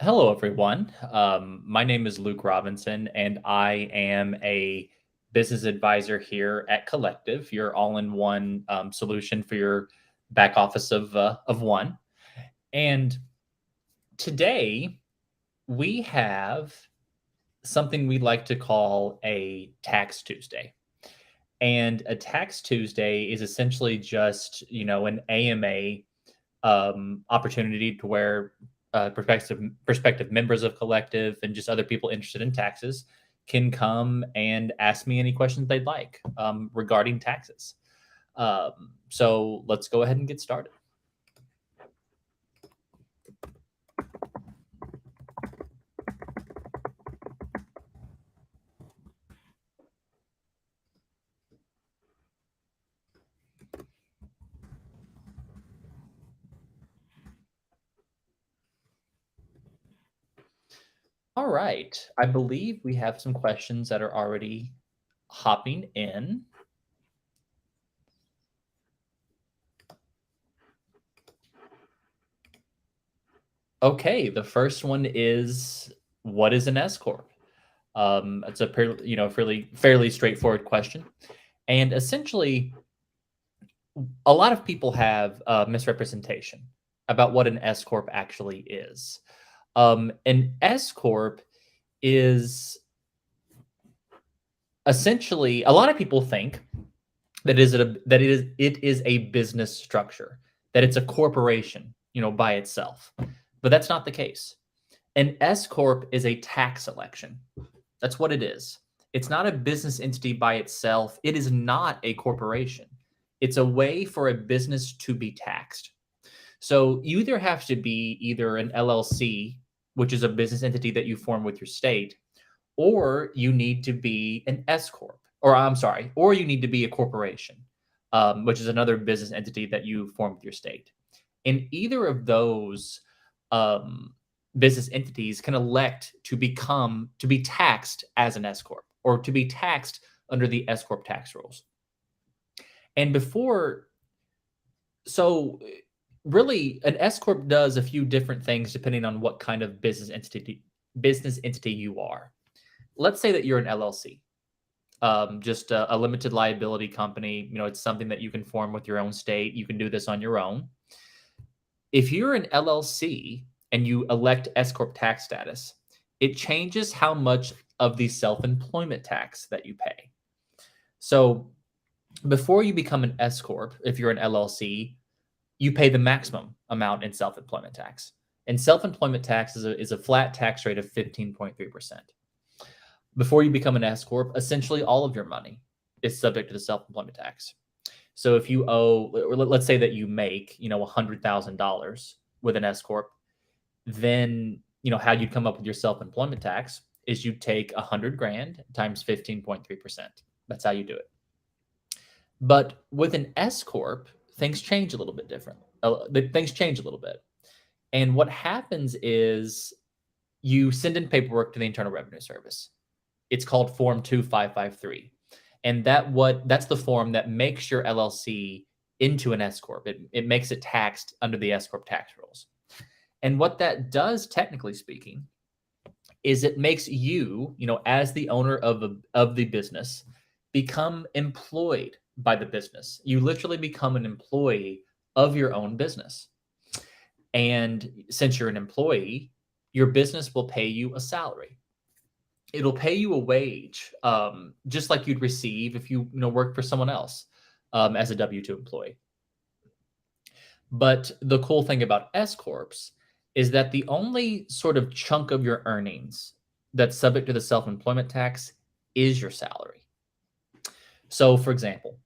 Hello, everyone. My name is Luke Robinson, and I am a business advisor here at Collective, your all-in-one solution for your back office of one. And today we have something we like to call a Tax Tuesday. And a Tax Tuesday is essentially just an AMA opportunity to where prospective members of Collective and just other people interested in taxes can come and ask me any questions they'd like regarding taxes. So let's go ahead and get started. All right. I believe we have some questions that are already hopping in. Okay, the first one is, what is an S corp? It's a fairly straightforward question, and essentially, a lot of people have misrepresentation about what an S corp actually is. An S corp is essentially, a lot of people think that it is a business structure, that it's a corporation, by itself, but that's not the case. An S corp is a tax election. That's what it is. It's not a business entity by itself. It is not a corporation. It's a way for a business to be taxed. So you either have to be either an LLC, which is a business entity that you form with your state, or you need to be an S corp, or I'm sorry, or you need to be a corporation, which is another business entity that you form with your state. And either of those business entities can elect to be taxed as an S corp, or to be taxed under the S corp tax rules. And really, an S corp does a few different things depending on what kind of business entity you are. Let's say that you're an LLC, just a limited liability company. It's something that you can form with your own state. You can do this on your own. If you're an LLC and you elect S corp tax status, it changes how much of the self-employment tax that you pay. So before you become an S corp, if you're an LLC, you pay the maximum amount in self-employment tax. And self-employment tax is a flat tax rate of 15.3%. Before you become an S corp, essentially all of your money is subject to the self-employment tax. So if you owe, or let's say that you make, $100,000 with an S corp, then how you'd come up with your self-employment tax is you take 100 grand times 15.3%. That's how you do it. But with an S corp, things change a little bit different. Things change a little bit. And what happens is you send in paperwork to the Internal Revenue Service. It's called Form 2553. And that's the form that makes your LLC into an S corp. It makes it taxed under the S corp tax rules. And what that does, technically speaking, is it makes you, as the owner of the business, become employed by the business. You literally become an employee of your own business. And since you're an employee, your business will pay you a salary. It'll pay you a wage, just like you'd receive if you work for someone else as a W-2 employee. But the cool thing about S corps is that the only sort of chunk of your earnings that's subject to the self-employment tax is your salary. So, for example,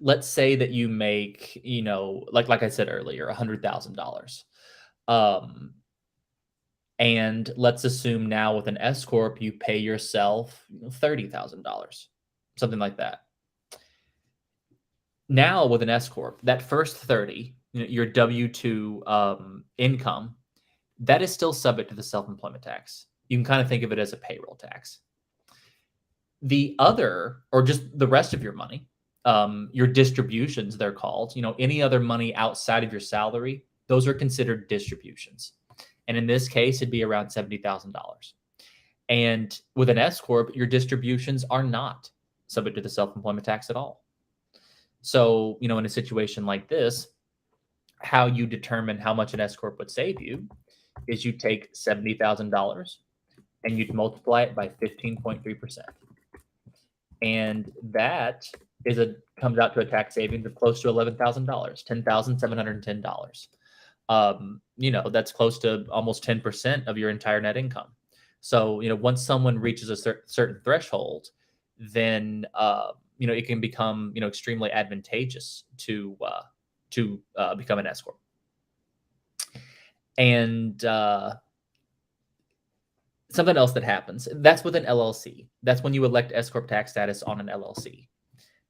let's say that you make, like I said earlier, $100,000. And let's assume now with an S corp, you pay yourself $30,000, something like that. Now with an S corp, that first 30, your W-2 income, that is still subject to the self-employment tax. You can kind of think of it as a payroll tax. The other, or just the rest of your money, your distributions, they're called, any other money outside of your salary, those are considered distributions. And in this case, it'd be around $70,000. And with an S corp, your distributions are not subject to the self-employment tax at all. So, in a situation like this, how you determine how much an S corp would save you is you take $70,000 and you'd multiply it by 15.3%. And that comes out to a tax savings of close to $11,000, $10,710. That's close to almost 10% of your entire net income. So, once someone reaches a certain threshold, then it can become extremely advantageous to become an S corp. And something else that happens, that's with an LLC. That's when you elect S corp tax status on an LLC.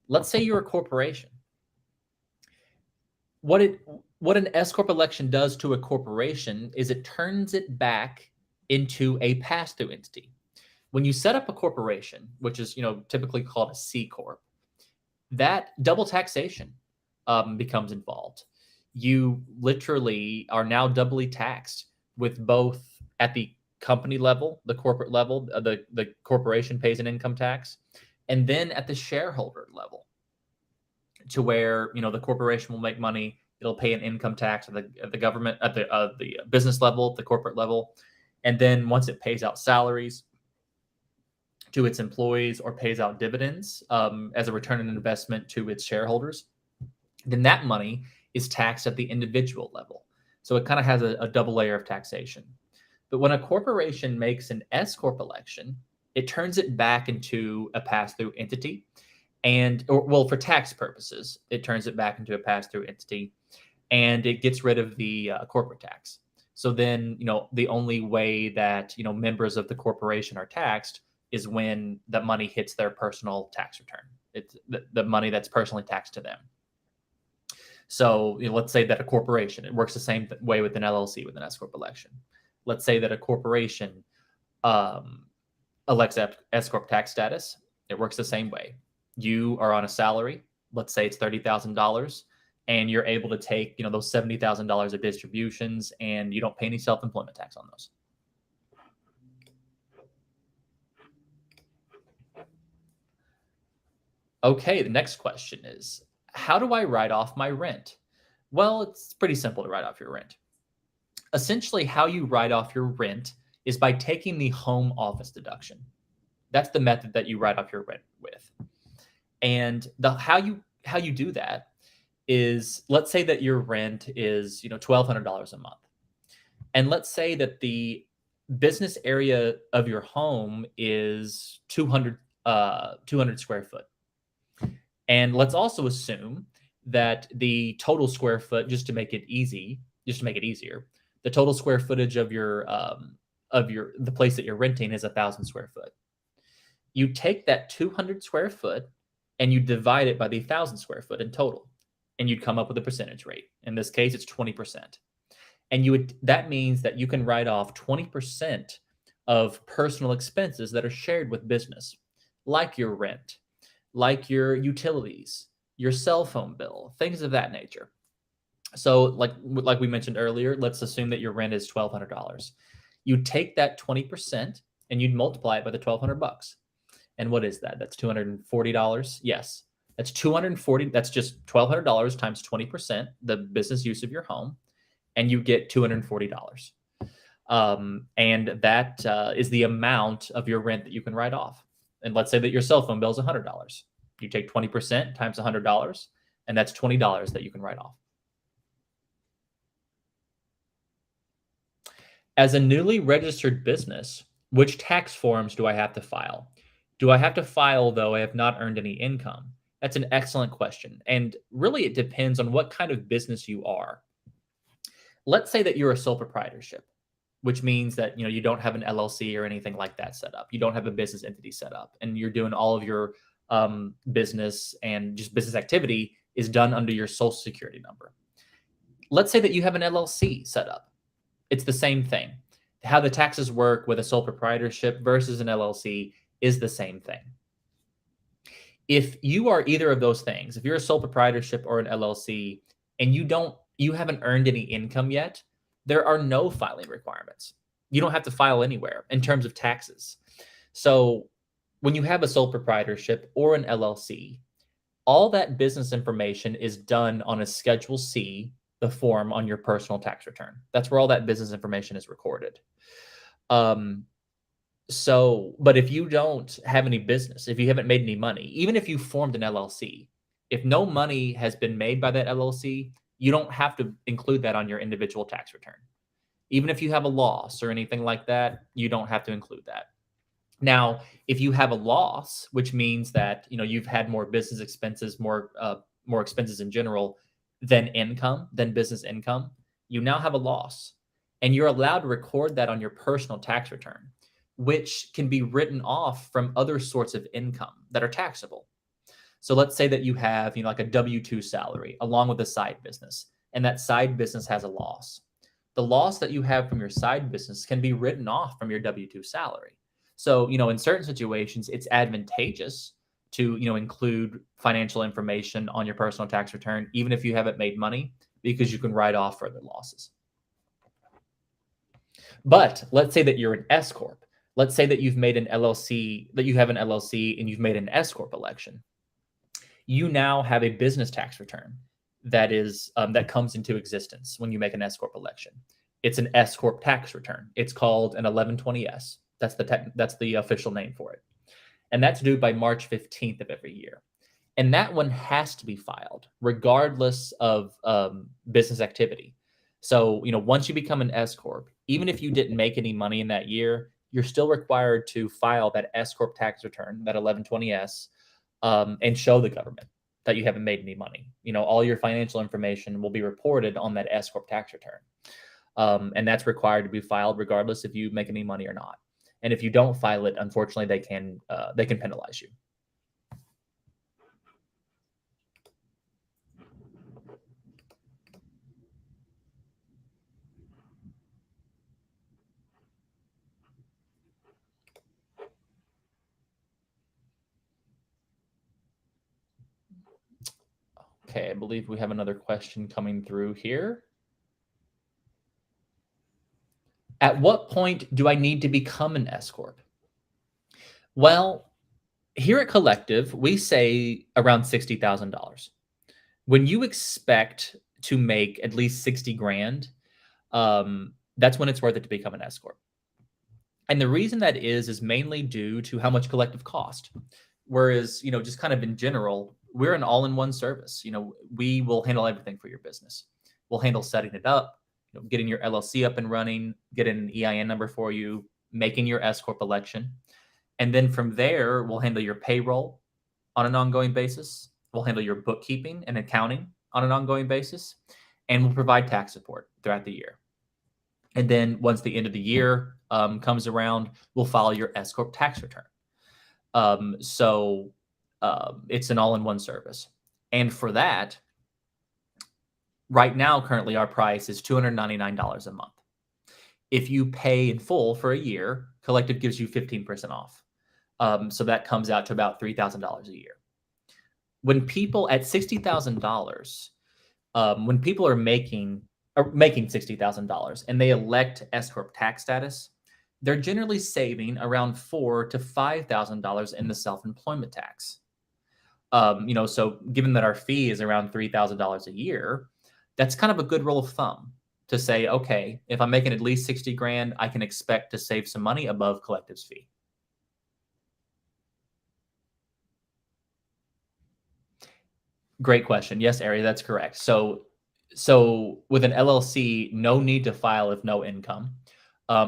Let's say you're a corporation. What an S corp election does to a corporation is it turns it back into a pass-through entity. When you set up a corporation, which is typically called a C corp, that double taxation becomes involved. You literally are now doubly taxed, with both at the company level, the corporate level, the corporation pays an income tax, and then at the shareholder level, to where the corporation will make money. It'll pay an income tax at the government, at the business level, the corporate level, and then once it pays out salaries to its employees or pays out dividends as a return on investment to its shareholders, then that money is taxed at the individual level. So it kind of has a double layer of taxation. But when a corporation makes an S corp election, it turns it back into a pass-through entity. For tax purposes, it turns it back into a pass-through entity, and it gets rid of the corporate tax. So then, the only way that, members of the corporation are taxed is when that money hits their personal tax return. It's the money that's personally taxed to them. So let's say that a corporation, it works the same way with an LLC with an S corp election. Let's say that a corporation elects S corp tax status. It works the same way. You are on a salary. Let's say it's $30,000, and you're able to take those $70,000 of distributions, and you don't pay any self-employment tax on those. Okay, the next question is, how do I write off my rent? Well, it's pretty simple to write off your rent. Essentially, how you write off your rent is by taking the home office deduction. That's the method that you write off your rent with. And how you do that is, let's say that your rent is $1,200 a month, and let's say that the business area of your home is 200 square foot. And let's also assume that the total square foot, just to make it easier, the total square footage of the place that you're renting is 1,000 square foot. You take that 200 square foot and you divide it by the 1,000 square foot in total, and you'd come up with a percentage rate. In this case, it's 20%. And that means that you can write off 20% of personal expenses that are shared with business, like your rent, like your utilities, your cell phone bill, things of that nature. So like we mentioned earlier, let's assume that your rent is $1,200. You take that 20% and you'd multiply it by the $1,200. And what is that? That's $240. Yes, that's $240. That's just $1,200 times 20%, the business use of your home, and you get $240. And that is the amount of your rent that you can write off. And let's say that your cell phone bill is $100. You take 20% times $100, and that's $20 that you can write off. As a newly registered business, which tax forms do I have to file? Do I have to file, though I have not earned any income? That's an excellent question. And really, it depends on what kind of business you are. Let's say that you're a sole proprietorship, which means that you don't have an LLC or anything like that set up. You don't have a business entity set up, and you're doing all of your business and just business activity is done under your Social Security number. Let's say that you have an LLC set up. It's the same thing. How the taxes work with a sole proprietorship versus an LLC is the same thing. If you are either of those things, if you're a sole proprietorship or an LLC, and you haven't earned any income yet, there are no filing requirements. You don't have to file anywhere in terms of taxes. So when you have a sole proprietorship or an LLC, all that business information is done on a Schedule C, the form on your personal tax return. That's where all that business information is recorded. Um, but if you don't have any business, if you haven't made any money, even if you formed an LLC, if no money has been made by that LLC, you don't have to include that on your individual tax return. Even if you have a loss or anything like that, you don't have to include that. Now, if you have a loss, which means that you've had more business expenses, more expenses in general than business income, you now have a loss, and you're allowed to record that on your personal tax return, which can be written off from other sorts of income that are taxable. So let's say that you have like a W-2 salary along with a side business, and that side business has a loss. The loss that you have from your side business can be written off from your W-2 salary. So, in certain situations, it's advantageous to, include financial information on your personal tax return, even if you haven't made money, because you can write off further losses. But let's say that you're an S corp. Let's say that you've made an LLC, that you have an LLC and you've made an S corp election. You now have a business tax return that is that comes into existence when you make an S corp election. It's an S corp tax return. It's called an 1120S. That's the official name for it. And that's due by March 15th of every year. And that one has to be filed regardless of business activity. So, once you become an S corp, even if you didn't make any money in that year, you're still required to file that S corp tax return, that 1120S, and show the government that you haven't made any money. All your financial information will be reported on that S corp tax return. And that's required to be filed regardless if you make any money or not. And if you don't file it, unfortunately, they can penalize you. Okay, I believe we have another question coming through here. At what point do I need to become an S corp? Well, here at Collective, we say around $60,000. When you expect to make at least 60 grand, that's when it's worth it to become an S corp. And the reason that is mainly due to how much Collective cost. Whereas, just kind of in general, we're an all-in-one service. We will handle everything for your business. We'll handle setting it up, getting your LLC up and running, getting an EIN number for you, making your S corp election. And then from there, we'll handle your payroll on an ongoing basis. We'll handle your bookkeeping and accounting on an ongoing basis. And we'll provide tax support throughout the year. And then once the end of the year comes around, we'll file your S corp tax return. So it's an all-in-one service. And for that, right now, currently our price is $299 a month. If you pay in full for a year, Collective gives you 15% off. So that comes out to about $3,000 a year. When people at $60,000, when people are making $60,000 and they elect S corp tax status, they're generally saving around $4,000 to $5,000 in the self-employment tax. So given that our fee is around $3,000 a year, that's kind of a good rule of thumb to say, okay, if I'm making at least 60 grand, I can expect to save some money above Collective's fee. Great question. Yes, Ari, that's correct. So with an LLC, no need to file if no income,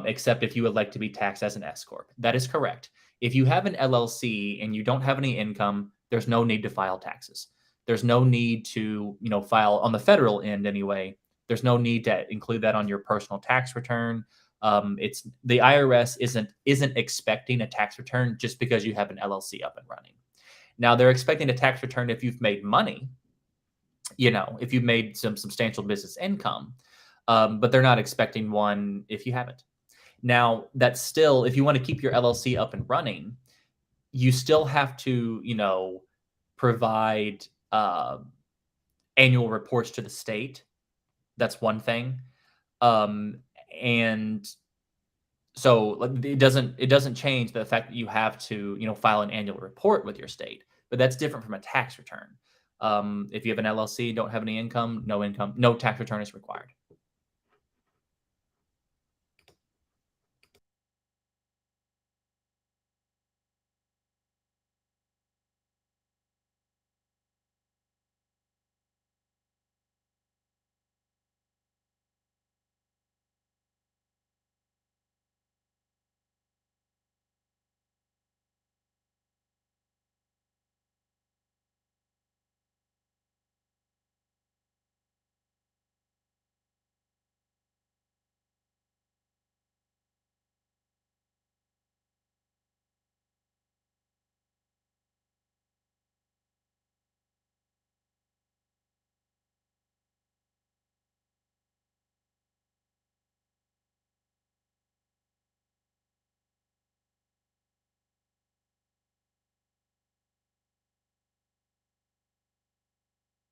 except if you would like to be taxed as an S corp. That is correct. If you have an LLC and you don't have any income, there's no need to file taxes. There's no need to, file on the federal end anyway. There's no need to include that on your personal tax return. It's the IRS isn't expecting a tax return just because you have an LLC up and running. Now they're expecting a tax return if you've made money, if you've made some substantial business income, but they're not expecting one if you haven't. Now that's still, if you want to keep your LLC up and running, you still have to, provide annual reports to the state. That's one thing. Um, and so like, it doesn't change the fact that you have to, file an annual report with your state, but that's different from a tax return. If you have an LLC, don't have any income, no tax return is required.